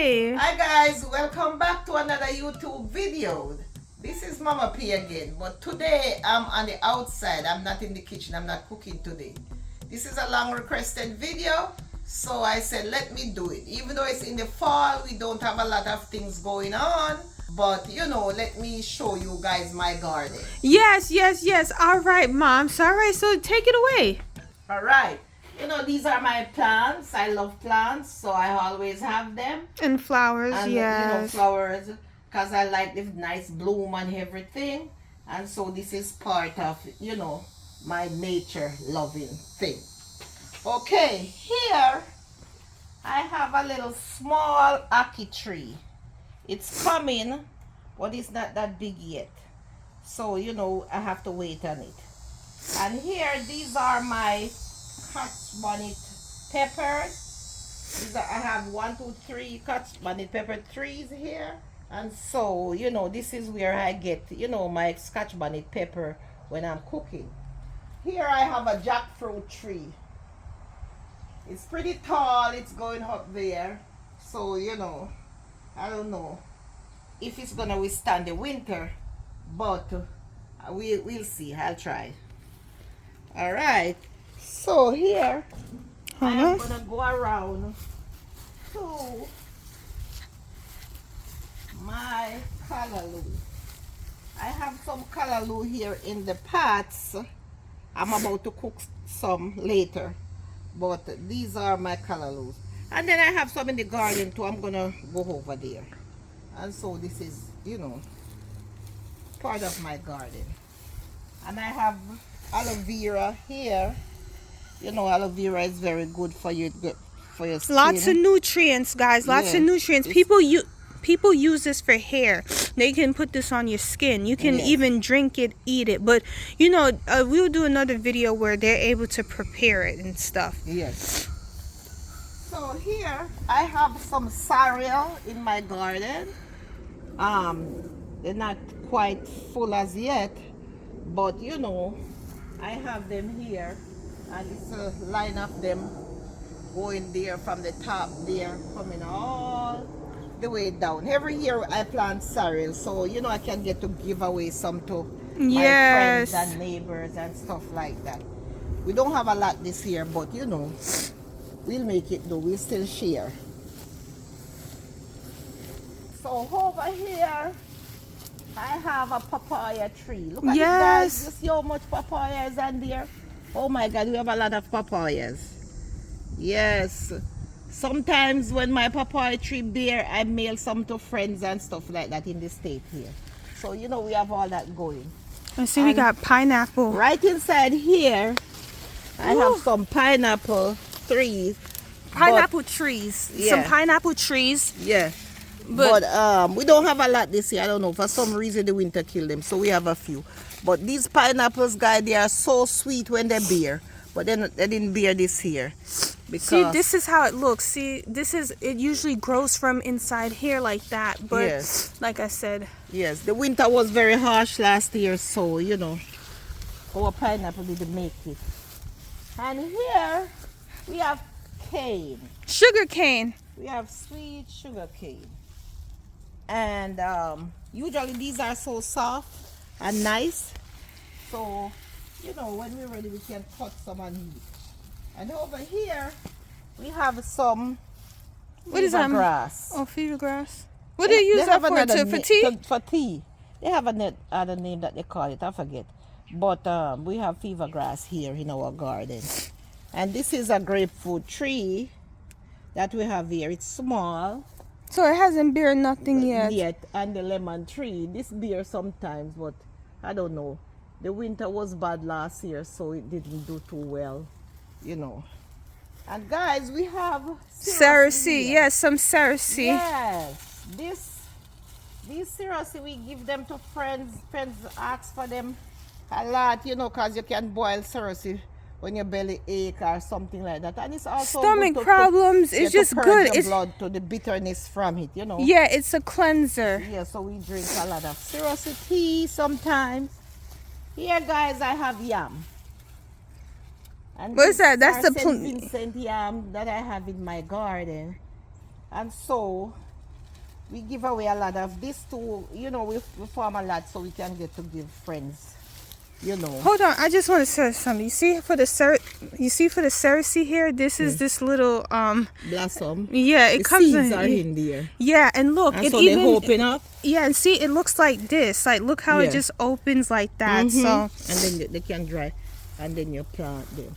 Hi. Hi guys, welcome back to another YouTube video. This is Mama P again, but today I'm on the outside. I'm not in the kitchen. I'm not cooking today. This is a long requested video, so I said let me do it. Even though it's in the fall, we don't have a lot of things going on, but you know, let me show you guys my garden. Yes. All right, Mom. So, all right, so take it away. All right. You know, these are my plants. I love plants, so I always have them. And flowers, And yes. flowers, because I like the nice bloom and everything. And so this is part of, my nature loving thing. Okay, here I have a little small ackee tree. It's coming, but it's not that big yet. So, I have to wait on it. And here, these are my Scotch bonnet peppers. I have 1, 2, 3 Scotch bonnet pepper trees here. And so, this is where I get, my Scotch bonnet pepper when I'm cooking. Here I have a jackfruit tree. It's pretty tall. It's going up there. So, I don't know if it's going to withstand the winter. But we'll see. I'll try. All right. So here, I'm going to go around to my callaloo. I have some callaloo here in the pots. I'm about to cook some later. But these are my callaloo. And then I have some in the garden too. I'm going to go over there. And so this is, part of my garden. And I have aloe vera here. Aloe vera is very good for your skin. Lots of nutrients, guys. Lots of nutrients. People use this for hair. They can put this on your skin. You can even drink it, eat it. But we'll do another video where they're able to prepare it and stuff. Yes. So here I have some sorrel in my garden. They're not quite full as yet, but I have them here, and it's a line of them going there from the top there, coming all the way down. Every year I plant sorrel, so I can get to give away some to my friends and neighbors and stuff like that. We don't have a lot this year, but we'll make it though. We'll still share. So over here I have a papaya tree. Look at it, guys. You see how much papaya is on there? Oh my God, we have a lot of papayas. Yes. Sometimes when my papaya tree bear, I mail some to friends and stuff like that in the state here. So, we have all that going. I see we got pineapple. Right inside here, I have some pineapple trees. Pineapple trees. Yeah. Some pineapple trees. Yeah. But we don't have a lot this year. I don't know. For some reason, the winter killed them. So we have a few. But these pineapples, guys, they are so sweet when they bear. But then they didn't bear this year. See, this is how it looks. See, it usually grows from inside here like that. But like I said. Yes, the winter was very harsh last year. So, our pineapple didn't make it. And here we have cane. Sugar cane. We have sweet sugar cane. And usually these are so soft and nice. So, when we're ready, we can cut some and eat. And over here, we have some fever grass. Oh, fever grass. What do you use that for? For tea? For tea. They have another name that they call it. I forget. But we have fever grass here in our garden. And this is a grapefruit tree that we have here. It's small. So it hasn't bear nothing yet. And the lemon tree. This bear sometimes, but I don't know. The winter was bad last year, so it didn't do too well, And guys, we have cerasee. Yes, some cerasee. Yes. These cerasee, we give them to friends. Friends ask for them a lot, because you can boil cerasee when your belly ache or something like that. And it's also stomach problems. It's just good. It's blood to the bitterness from it, Yeah, it's a cleanser. Yeah, so we drink a lot of cerasee tea sometimes. Here, guys, I have yam. And what is that? That's the St. Vincent yam that I have in my garden. And so we give away a lot of this too. You know, we farm a lot so we can get to give friends. You know. Hold on, I just want to say something. You see for the cerasee here, this is this little blossom. Yeah, it the comes seeds in. are in there. Yeah, and look, And it so even they open up. Yeah, and see, it looks like this. Like, look how it just opens like that. So and then they can dry, and then you plant them.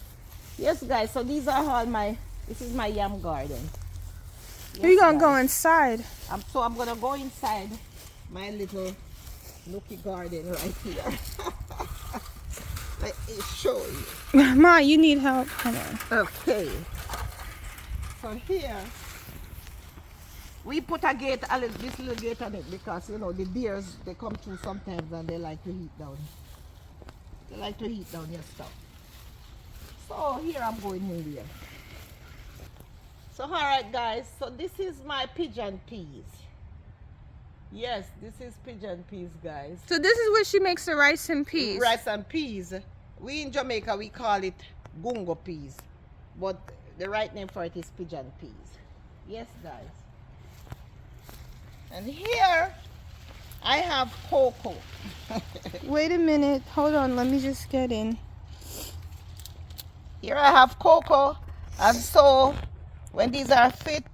Yes, guys. So these are all my. This is my yam garden. We're gonna go inside. I'm gonna go inside my little nookie garden right here. Let me show you. Ma, you need help. Come on. Okay. So here we put a gate, this little gate on it because you know the deers they come through sometimes and they like to heat down. They like to heat down your stuff. So here I'm going in there. So alright guys, so this is my pigeon peas. Yes, this is pigeon peas, guys. So this is where she makes the rice and peas. Rice and peas. We in Jamaica we call it gungo peas, but the right name for it is pigeon peas. Yes, guys. And here I have cocoa. Wait a minute, hold on, let me just get in. Here I have cocoa, and so when these are fit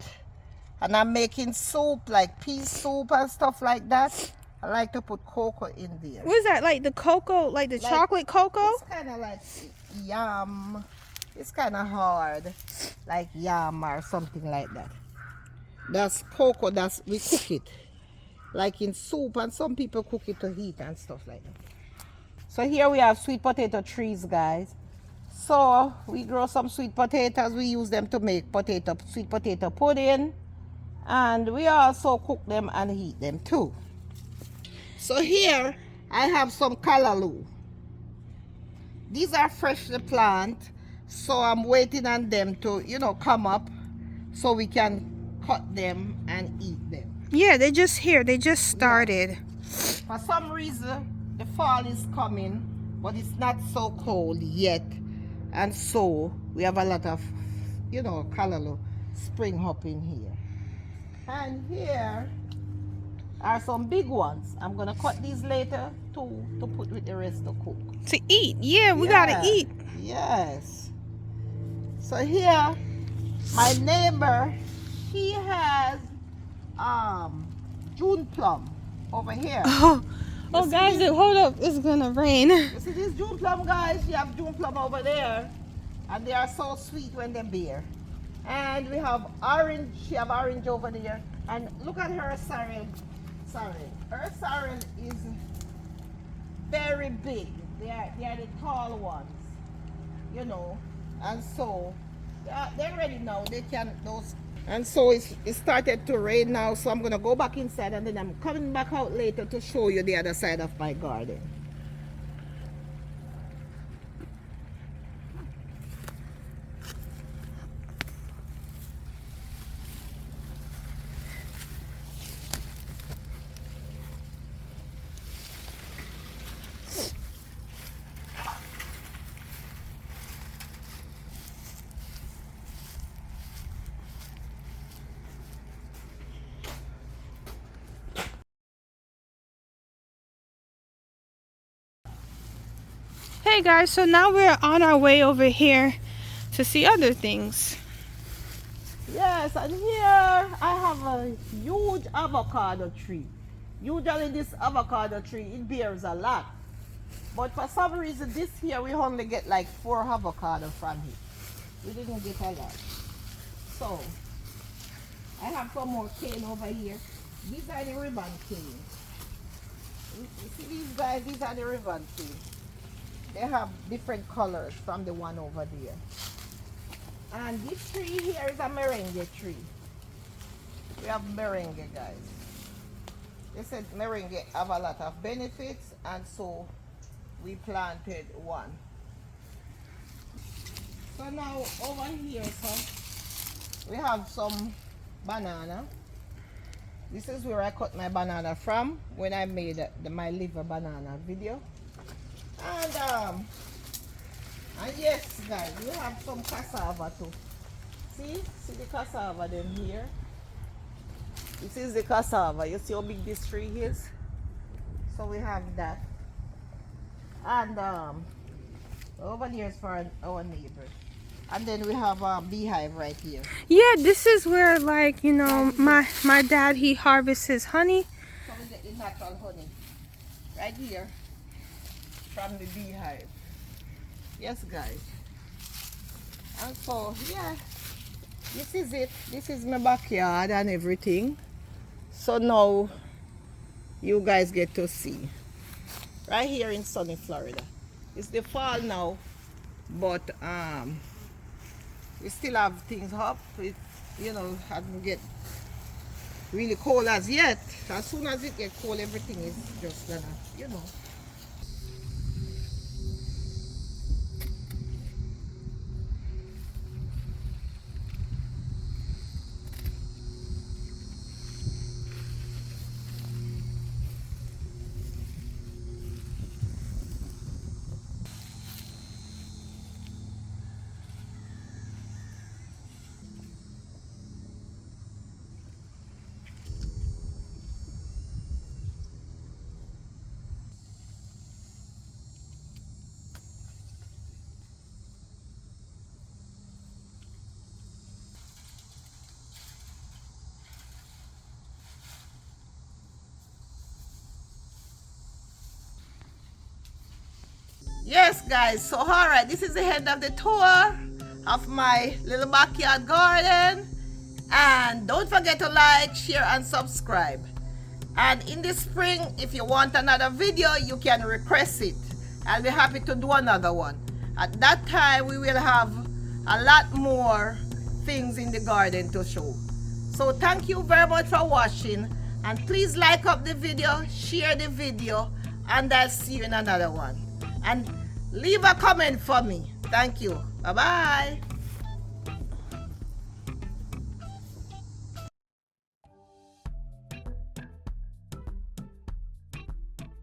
and I'm making soup like pea soup and stuff like that, I like to put cocoa in there. What is that, like the cocoa, like the chocolate cocoa? It's kind of like yam. It's kind of hard, like yam or something like that. That's cocoa, we cook it like in soup, and some people cook it to eat and stuff like that. So here we have sweet potato trees, guys. So we grow some sweet potatoes. We use them to make sweet potato pudding, and we also cook them and eat them too. So here I have some callaloo. These are freshly planted, so I'm waiting on them to, you know, come up so we can cut them and eat them. Yeah, they're just here. They just started. For some reason, the fall is coming, but it's not so cold yet. And so we have a lot of, you know, callaloo spring up in here. And here are some big ones. I'm gonna cut these later to put with the rest to cook. To eat, yeah, we gotta eat. Yes. So here, my neighbor, she has June plum over here. Oh guys, hold up, it's gonna rain. You see this June plum, guys? She have June plum over there, and they are so sweet when they bear. And we have orange. She have orange over there. And look at her sorrel. Her sorrel is very big. They are the tall ones, you know. And so they're ready now. They can those. And so it started to rain now. So I'm gonna go back inside, and then I'm coming back out later to show you the other side of my garden. Hey guys, so now we're on our way over here to see other things. Yes, and here I have a huge avocado tree. Usually this avocado tree, it bears a lot. But for some reason this year we only get like 4 avocado from it. We didn't get a lot. So I have some more cane over here. These are the ribbon cane. You see these guys, these are the ribbon cane. They have different colors from the one over there. And this tree here is a merengue tree. We have merengue, guys. They said merengue have a lot of benefits, and so we planted one. So now over here, we have some banana. This is where I cut my banana from when I made my liver banana video. And yes, guys, we have some cassava too. See the cassava them here. This is the cassava. You see how big this tree is? So we have that. And over here is for our neighbor. And then we have a beehive right here. Yeah, this is where, like, you know, my dad, he harvests his honey. So we get the natural honey right here from the beehive. Yes, guys. And so, yeah, this is it. This is my backyard and everything. So now you guys get to see. Right here in sunny Florida. It's the fall now, but we still have things up. It, you know, hasn't get really cold as yet. As soon as it gets cold, everything is just gonna, you know. Yes, guys, so all right, this is the end of the tour of my little backyard garden. And don't forget to like, share, and subscribe. And in the spring, if you want another video, you can request it. I'll be happy to do another one. At that time, we will have a lot more things in the garden to show. So thank you very much for watching. And please like up the video, share the video, and I'll see you in another one. And leave a comment for me. Thank you. Bye-bye.